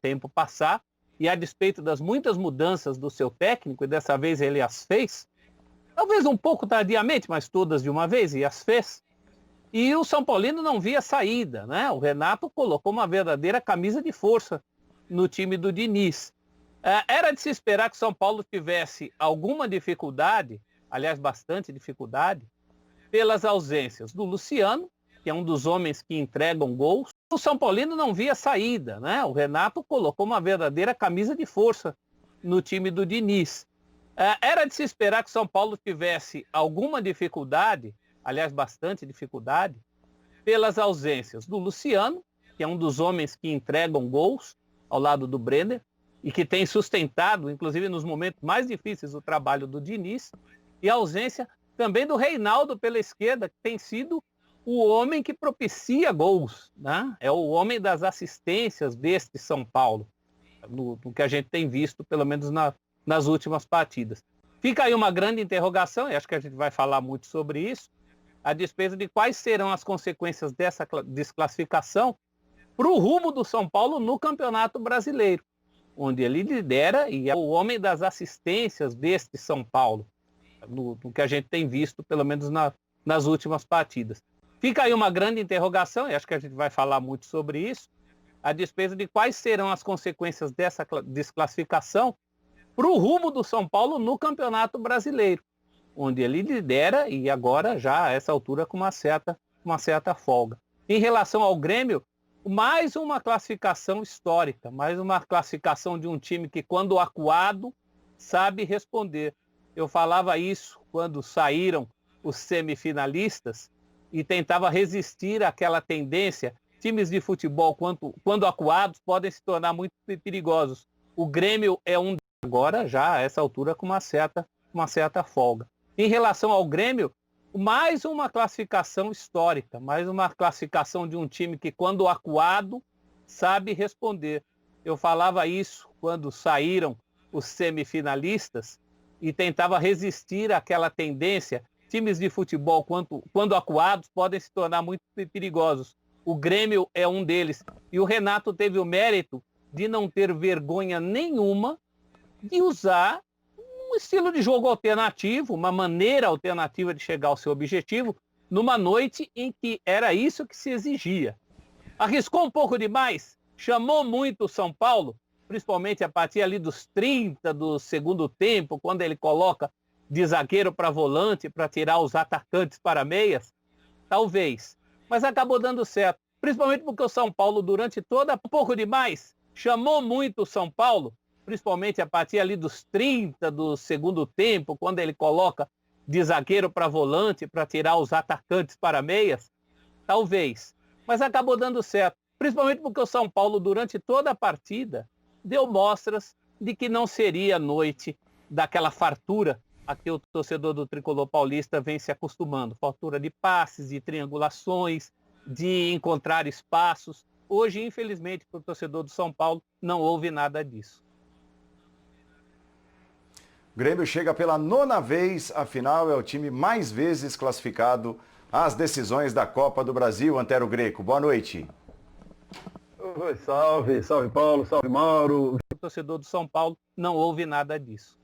tempo passar, e a despeito das muitas mudanças do seu técnico, e dessa vez ele as fez, talvez um pouco tardiamente, mas todas de uma vez, e as fez. E o São Paulino não via saída, né? O Renato colocou uma verdadeira camisa de força no time do Diniz. Era de se esperar que o São Paulo tivesse alguma dificuldade, aliás, bastante dificuldade, pelas ausências do Luciano, que é um dos homens que entregam gols. O São Paulino não via saída, né? O Renato colocou uma verdadeira camisa de força no time do Diniz. Era de se esperar que o São Paulo tivesse alguma dificuldade, aliás, bastante dificuldade, pelas ausências do Luciano, que é um dos homens que entregam gols ao lado do Brenner, e que tem sustentado, inclusive nos momentos mais difíceis, o trabalho do Diniz, e a ausência também do Reinaldo pela esquerda, que tem sido o homem que propicia gols, né? É o homem das assistências deste São Paulo, no que a gente tem visto, pelo menos nas últimas partidas. Fica aí uma grande interrogação, e acho que a gente vai falar muito sobre isso, a despeito de quais serão as consequências dessa desclassificação para o rumo do São Paulo no Campeonato Brasileiro, onde ele lidera e é o homem das assistências deste São Paulo, no que a gente tem visto, pelo menos nas últimas partidas. Fica aí uma grande interrogação, e acho que a gente vai falar muito sobre isso, a despeito de quais serão as consequências dessa desclassificação para o rumo do São Paulo no Campeonato Brasileiro, onde ele lidera e agora já a essa altura com uma certa folga. Em relação ao Grêmio, mais uma classificação histórica, mais uma classificação de um time que, quando acuado, sabe responder. Eu falava isso quando saíram os semifinalistas e tentava resistir àquela tendência. Times de futebol, quando acuados, podem se tornar muito perigosos. O Grêmio é um agora já a essa altura com uma certa folga. Em relação ao Grêmio, mais uma classificação histórica, mais uma classificação de um time que, quando acuado, sabe responder. Eu falava isso quando saíram os semifinalistas e tentava resistir àquela tendência. Times de futebol, quando acuados, podem se tornar muito perigosos. O Grêmio é um deles. E o Renato teve o mérito de não ter vergonha nenhuma de usar um estilo de jogo alternativo, uma maneira alternativa de chegar ao seu objetivo, numa noite em que era isso que se exigia. Arriscou um pouco demais, chamou muito o São Paulo, principalmente a partir ali dos 30 do segundo tempo, quando ele coloca de zagueiro para volante para tirar os atacantes para meias, talvez. Mas acabou dando certo, principalmente porque o São Paulo, durante toda, um pouco demais, chamou muito o São Paulo, principalmente a partir ali dos 30 do segundo tempo, quando ele coloca de zagueiro para volante para tirar os atacantes para meias, talvez. Mas acabou dando certo, principalmente porque o São Paulo, durante toda a partida, deu mostras de que não seria noite daquela fartura a que o torcedor do Tricolor Paulista vem se acostumando. Fartura de passes, de triangulações, de encontrar espaços. Hoje, infelizmente, para o torcedor do São Paulo, não houve nada disso. O Grêmio chega pela 9ª vez à final, é o time mais vezes classificado às decisões da Copa do Brasil. Antero Greco, boa noite. Oi, salve Paulo, salve Mauro. O torcedor do São Paulo, não houve nada disso.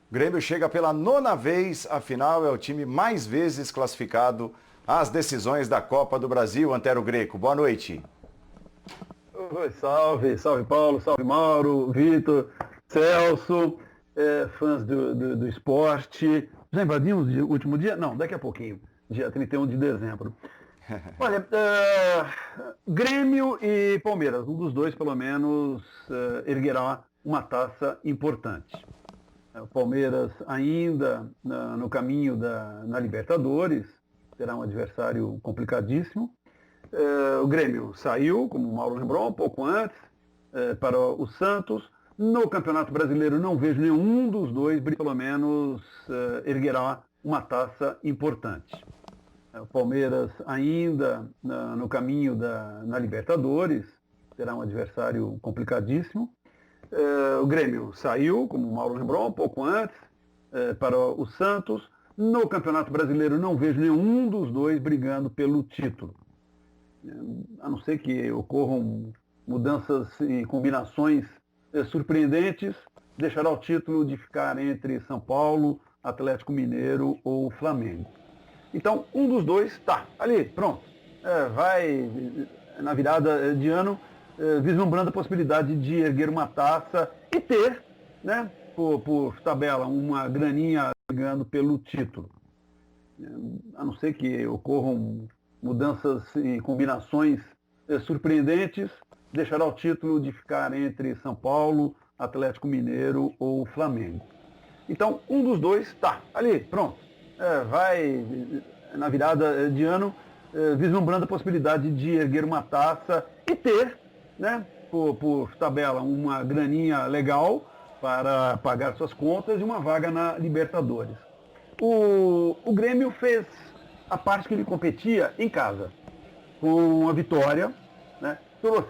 O Grêmio chega pela 9ª vez à final, é o time mais vezes classificado às decisões da Copa do Brasil. Antero Greco, boa noite. Oi, salve Paulo, salve Mauro, Vitor, Celso, fãs do esporte. Já invadimos o último dia? Não, daqui a pouquinho, dia 31 de dezembro. Olha, Grêmio e Palmeiras, um dos dois pelo menos erguerá uma taça importante. O Palmeiras ainda no caminho na Libertadores, terá um adversário complicadíssimo. O Grêmio saiu, como o Mauro lembrou, um pouco antes, para o Santos. No Campeonato Brasileiro não vejo nenhum dos dois, pelo menos, erguerá uma taça importante. O Palmeiras ainda no caminho na Libertadores, terá um adversário complicadíssimo. O Grêmio saiu, como o Mauro lembrou, um pouco antes, para o Santos. No Campeonato Brasileiro não vejo nenhum dos dois brigando pelo título. A não ser que ocorram mudanças e combinações surpreendentes, deixará o título de ficar entre São Paulo, Atlético Mineiro ou Flamengo. Então, um dos dois está ali, pronto. Vai, na virada de ano, vislumbrando a possibilidade de erguer uma taça e ter, né, por tabela, uma graninha ganhando pelo título. A não ser que ocorram mudanças e combinações surpreendentes, deixará o título de ficar entre São Paulo, Atlético Mineiro ou Flamengo. Então, um dos dois está ali, pronto. Vai, na virada de ano, vislumbrando a possibilidade de erguer uma taça e ter, né, por tabela, uma graninha legal para pagar suas contas e uma vaga na Libertadores. O Grêmio fez a parte que ele competia em casa, com a vitória, né?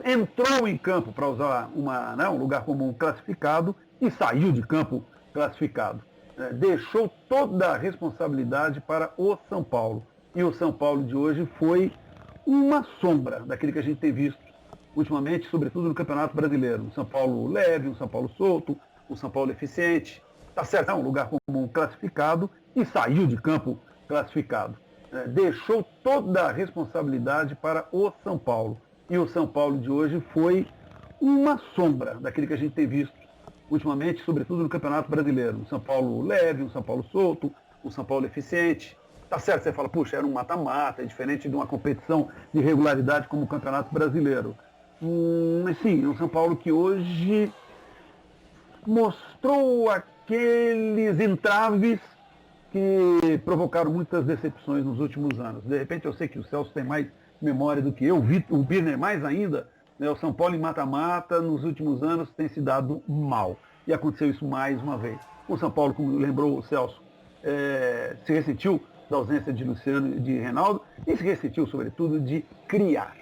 Entrou em campo, para usar um lugar comum, classificado, e saiu de campo classificado. Deixou toda a responsabilidade para o São Paulo. E o São Paulo de hoje foi uma sombra daquele que a gente tem visto ultimamente, sobretudo no Campeonato Brasileiro. Um São Paulo leve, um São Paulo solto, um São Paulo eficiente. Tá certo, é um lugar comum classificado e saiu de campo classificado. Deixou toda a responsabilidade para o São Paulo. E o São Paulo de hoje foi uma sombra daquele que a gente tem visto ultimamente, sobretudo no Campeonato Brasileiro. Um São Paulo leve, um São Paulo solto, um São Paulo eficiente. Tá certo, você fala, puxa, era um mata-mata, é diferente de uma competição de regularidade como o Campeonato Brasileiro. Mas sim, é um São Paulo que hoje mostrou aqueles entraves que provocaram muitas decepções nos últimos anos. De repente, eu sei que o Celso tem mais memória do que eu, o Birner mais ainda, né? O São Paulo em mata-mata nos últimos anos tem se dado mal. E aconteceu isso mais uma vez. O São Paulo, como lembrou o Celso, se ressentiu da ausência de Luciano e de Reinaldo e se ressentiu, sobretudo, de criar.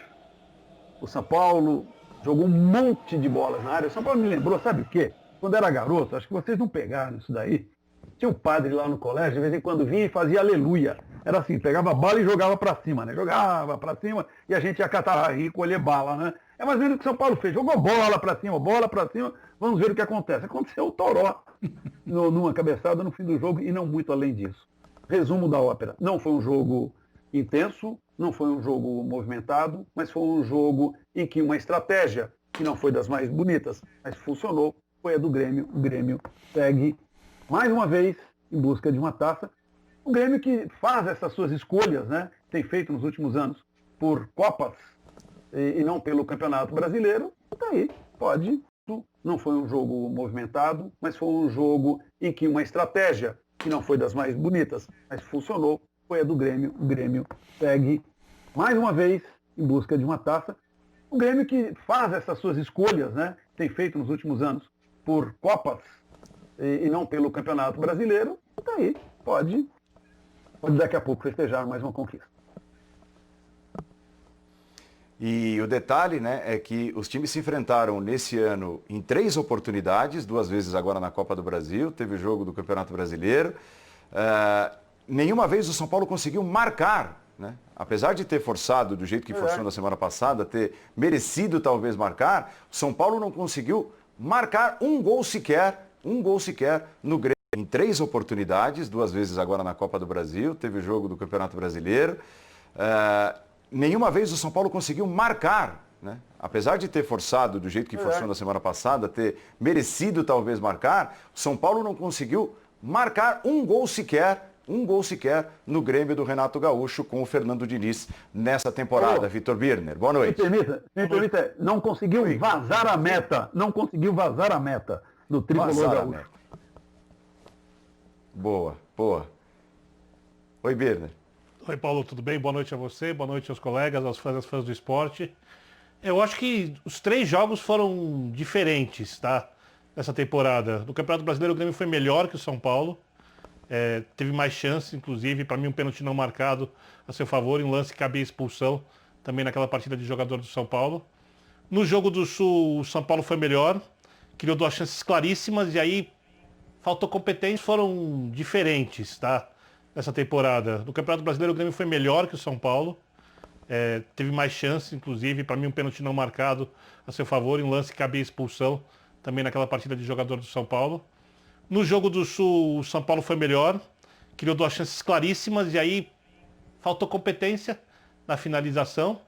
O São Paulo jogou um monte de bolas na área. O São Paulo me lembrou, sabe o quê? Quando era garoto, acho que vocês não pegaram isso daí. Tinha um padre lá no colégio, de vez em quando vinha e fazia aleluia. Era assim, pegava bala e jogava para cima, né? Jogava para cima e a gente ia catar e colher bala, né? É mais ou menos o que o São Paulo fez. Jogou bola para cima, vamos ver o que acontece. Aconteceu o toró numa cabeçada no fim do jogo e não muito além disso. Resumo da ópera. Não foi um jogo intenso, não foi um jogo movimentado, mas foi um jogo em que uma estratégia, que não foi das mais bonitas, mas funcionou, foi a do Grêmio. O Grêmio segue mais uma vez em busca de uma taça. O Grêmio que faz essas suas escolhas, né? Tem feito nos últimos anos por Copas e não pelo Campeonato Brasileiro, está aí, pode. Não foi um jogo movimentado, mas foi um jogo em que uma estratégia, que não foi das mais bonitas, mas funcionou, foi a do Grêmio. O Grêmio segue mais uma vez em busca de uma taça. O Grêmio que faz essas suas escolhas, né? Tem feito nos últimos anos por Copas e não pelo Campeonato Brasileiro, está aí, pode daqui a pouco festejar mais uma conquista. E o detalhe, né, é que os times se enfrentaram nesse ano em 3 oportunidades, 2 vezes agora na Copa do Brasil, teve o jogo do Campeonato Brasileiro. Nenhuma vez o São Paulo conseguiu marcar, né? Apesar de ter forçado do jeito que forçou na semana passada, ter merecido talvez marcar, o São Paulo não conseguiu marcar um gol sequer no Grêmio. Em 3 oportunidades, 2 vezes agora na Copa do Brasil, teve o jogo do Campeonato Brasileiro. Nenhuma vez o São Paulo conseguiu marcar, né? Apesar de ter forçado do jeito que forçou na semana passada, ter merecido talvez marcar, o São Paulo não conseguiu marcar um gol sequer no Grêmio do Renato Gaúcho com o Fernando Diniz nessa temporada. Vitor Birner, boa noite. Me permita, não conseguiu vazar a meta do tricolor gaúcho. Boa. Oi, Birner. Oi, Paulo, tudo bem? Boa noite a você, boa noite aos colegas, aos fãs do esporte. Eu acho que os 3 jogos foram diferentes, tá? Nessa temporada. No Campeonato Brasileiro, o Grêmio foi melhor que o São Paulo. Teve mais chances, inclusive, para mim um pênalti não marcado a seu favor, em um lance que cabia expulsão, também naquela partida de jogador do São Paulo. No jogo do Sul, o São Paulo foi melhor, criou 2 chances claríssimas e aí faltou competência, foram diferentes, tá? Nessa temporada. No Campeonato Brasileiro, o Grêmio foi melhor que o São Paulo. Teve mais chance, inclusive, para mim um pênalti não marcado a seu favor, e um lance que cabia expulsão também naquela partida de jogador do São Paulo. No jogo do Sul, o São Paulo foi melhor, criou 2 chances claríssimas e aí faltou competência na finalização.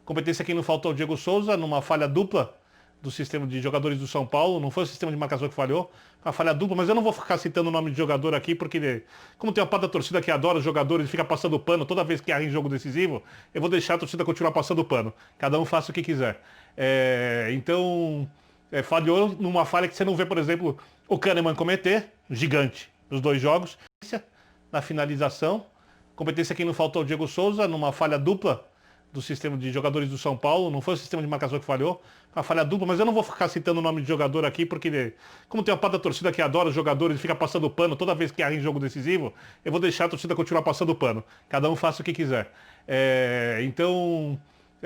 Competência que não faltou ao Diego Souza, numa falha dupla do sistema de jogadores do São Paulo. Não foi o sistema de marcação que falhou, foi uma falha dupla, mas eu não vou ficar citando o nome de jogador aqui, porque como tem uma parte da torcida que adora os jogadores e fica passando pano toda vez que há em jogo decisivo, eu vou deixar a torcida continuar passando pano. Cada um faça o que quiser. Falhou numa falha que você não vê, por exemplo, o Kahneman cometer, gigante, nos 2 jogos. Na finalização, competência que não faltou ao Diego Souza, numa falha dupla do sistema de jogadores do São Paulo. Não foi o sistema de marcação que falhou, foi uma falha dupla, mas eu não vou ficar citando o nome de jogador aqui, porque como tem uma parte da torcida que adora os jogadores e fica passando pano toda vez que há em jogo decisivo, eu vou deixar a torcida continuar passando pano. Cada um faça o que quiser.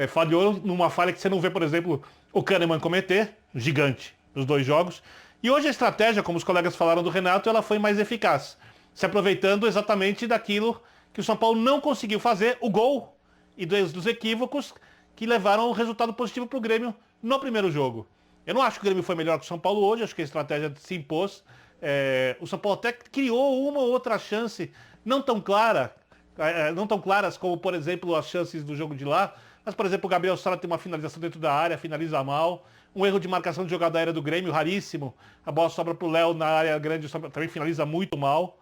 Falhou numa falha que você não vê, por exemplo, o Kahneman cometer, gigante, nos 2 jogos. E hoje a estratégia, como os colegas falaram do Renato, ela foi mais eficaz, se aproveitando exatamente daquilo que o São Paulo não conseguiu fazer, o gol, e dos equívocos que levaram o resultado positivo para o Grêmio no primeiro jogo. Eu não acho que o Grêmio foi melhor que o São Paulo hoje, acho que a estratégia se impôs. O São Paulo até criou uma ou outra chance, não tão claras como, por exemplo, as chances do jogo de lá, mas, por exemplo, o Gabriel Sara tem uma finalização dentro da área, finaliza mal. Um erro de marcação de jogada aérea do Grêmio, raríssimo. A bola sobra para o Léo na área grande, também finaliza muito mal.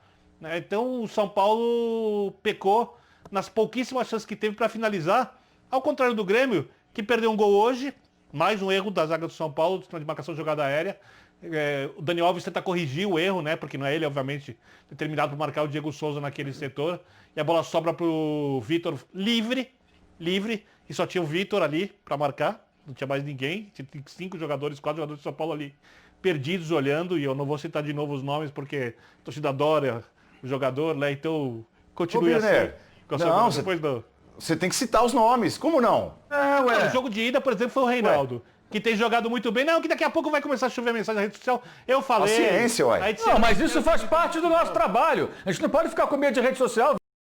Então o São Paulo pecou nas pouquíssimas chances que teve para finalizar, ao contrário do Grêmio, que perdeu um gol hoje, mais um erro da zaga do São Paulo, de marcação de jogada aérea. O Daniel Alves tenta corrigir o erro, né? Porque não é ele, obviamente, determinado para marcar o Diego Souza naquele setor. E a bola sobra para o Vitor livre, e só tinha o Vitor ali para marcar. Não tinha mais ninguém, tinha 4 jogadores de São Paulo ali perdidos olhando, e eu não vou citar de novo os nomes porque a torcida adora o jogador, né? Então continue assim. Não, você tem que citar os nomes, como não? O jogo de ida, por exemplo, foi o Reinaldo, que tem jogado muito bem. Não, que daqui a pouco vai começar a chover mensagem na rede social. Eu falei... Paciência, ué. Não, mas isso faz parte do nosso trabalho. A gente não pode ficar com medo de rede social.